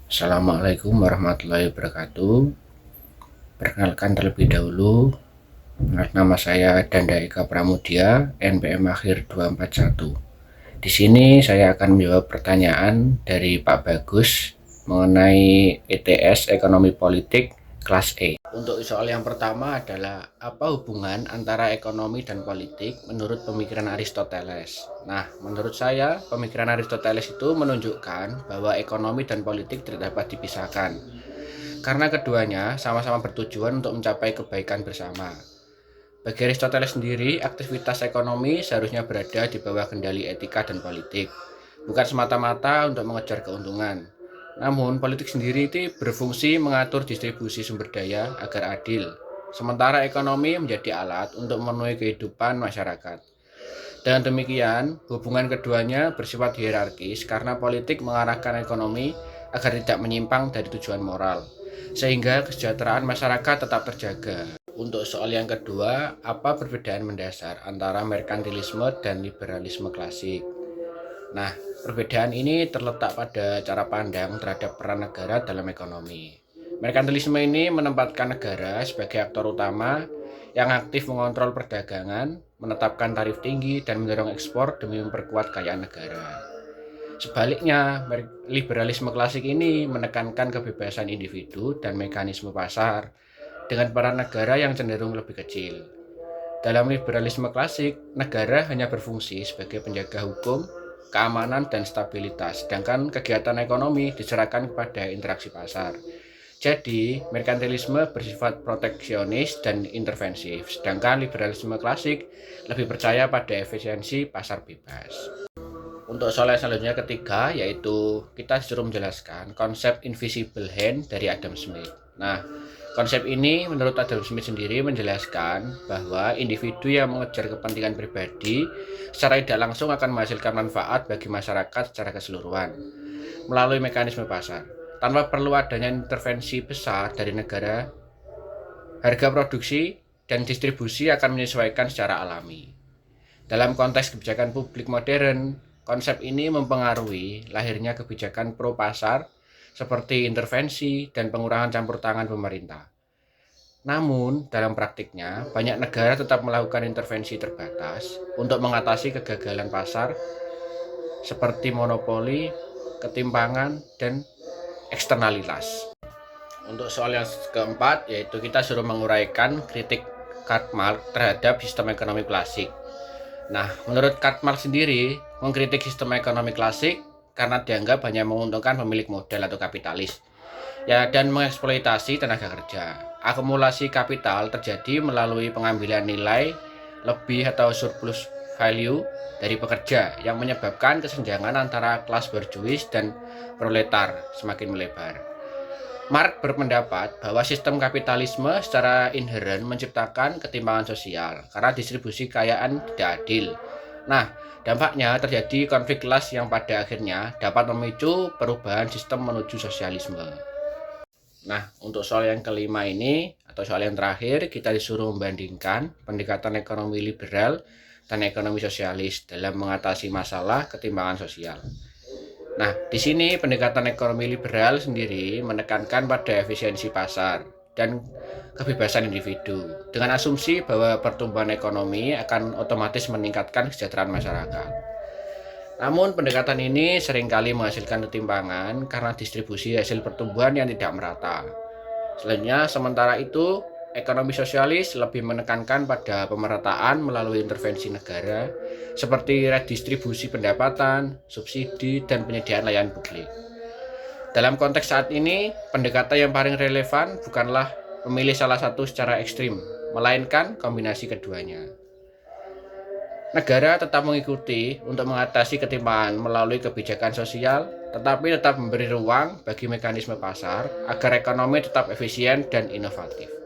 Assalamualaikum warahmatullahi wabarakatuh. Perkenalkan terlebih dahulu, nama saya Danda Eka Pramudia, NPM akhir 241. Di sini saya akan menjawab pertanyaan dari Pak Bagus mengenai ETS Ekonomi Politik kelas E. Untuk soal yang pertama adalah apa hubungan antara ekonomi dan politik menurut pemikiran Aristoteles. Nah, menurut saya pemikiran Aristoteles itu menunjukkan bahwa ekonomi dan politik tidak dapat dipisahkan karena keduanya sama-sama bertujuan untuk mencapai kebaikan bersama. Bagi Aristoteles sendiri, aktivitas ekonomi seharusnya berada di bawah kendali etika dan politik, bukan semata-mata untuk mengejar keuntungan. Namun, politik sendiri itu berfungsi mengatur distribusi sumber daya agar adil, sementara ekonomi menjadi alat untuk memenuhi kehidupan masyarakat. Dengan demikian, hubungan keduanya bersifat hierarkis karena politik mengarahkan ekonomi agar tidak menyimpang dari tujuan moral, sehingga kesejahteraan masyarakat tetap terjaga. Untuk soal yang kedua, apa perbedaan mendasar antara merkantilisme dan liberalisme klasik? Nah, perbedaan ini terletak pada cara pandang terhadap peran negara dalam ekonomi. Merkantilisme ini menempatkan negara sebagai aktor utama yang aktif mengontrol perdagangan, menetapkan tarif tinggi, dan mendorong ekspor demi memperkuat kekayaan negara. Sebaliknya, liberalisme klasik ini menekankan kebebasan individu dan mekanisme pasar dengan peran negara yang cenderung lebih kecil. Dalam liberalisme klasik, negara hanya berfungsi sebagai penjaga hukum, keamanan, dan stabilitas, sedangkan kegiatan ekonomi diserahkan kepada interaksi pasar. Jadi, merkantilisme bersifat proteksionis dan intervensif, sedangkan liberalisme klasik lebih percaya pada efisiensi pasar bebas. Untuk soal yang selanjutnya ketiga, yaitu kita disuruh menjelaskan konsep invisible hand dari Adam Smith. Nah, konsep ini menurut Adam Smith sendiri menjelaskan bahwa individu yang mengejar kepentingan pribadi secara tidak langsung akan menghasilkan manfaat bagi masyarakat secara keseluruhan melalui mekanisme pasar. Tanpa perlu adanya intervensi besar dari negara, harga produksi dan distribusi akan menyesuaikan secara alami. Dalam konteks kebijakan publik modern, konsep ini mempengaruhi lahirnya kebijakan pro pasar seperti intervensi dan pengurangan campur tangan pemerintah. Namun, dalam praktiknya, banyak negara tetap melakukan intervensi terbatas untuk mengatasi kegagalan pasar seperti monopoli, ketimpangan, dan eksternalitas. Untuk soal yang keempat, yaitu kita suruh menguraikan kritik Karl Marx terhadap sistem ekonomi klasik. Nah, menurut Karl Marx sendiri, mengkritik sistem ekonomi klasik karena dianggap hanya menguntungkan pemilik modal atau kapitalis, ya, dan mengeksploitasi tenaga kerja. Akumulasi kapital terjadi melalui pengambilan nilai lebih atau surplus value dari pekerja yang menyebabkan kesenjangan antara kelas borjuis dan proletar semakin melebar. Marx berpendapat bahwa sistem kapitalisme secara inheren menciptakan ketimpangan sosial karena distribusi kekayaan tidak adil. Nah, dampaknya terjadi konflik kelas yang pada akhirnya dapat memicu perubahan sistem menuju sosialisme. Nah, untuk soal yang kelima ini atau soal yang terakhir, kita disuruh membandingkan pendekatan ekonomi liberal dan ekonomi sosialis dalam mengatasi masalah ketimpangan sosial. Nah, di sini pendekatan ekonomi liberal sendiri menekankan pada efisiensi pasar dan kebebasan individu dengan asumsi bahwa pertumbuhan ekonomi akan otomatis meningkatkan kesejahteraan masyarakat. Namun pendekatan ini seringkali menghasilkan ketimpangan karena distribusi hasil pertumbuhan yang tidak merata. Selanjutnya, sementara itu, ekonomi sosialis lebih menekankan pada pemerataan melalui intervensi negara seperti redistribusi pendapatan, subsidi, dan penyediaan layanan publik. Dalam konteks saat ini, pendekatan yang paling relevan bukanlah memilih salah satu secara ekstrim, melainkan kombinasi keduanya. Negara tetap mengikuti untuk mengatasi ketimpangan melalui kebijakan sosial, tetapi tetap memberi ruang bagi mekanisme pasar agar ekonomi tetap efisien dan inovatif.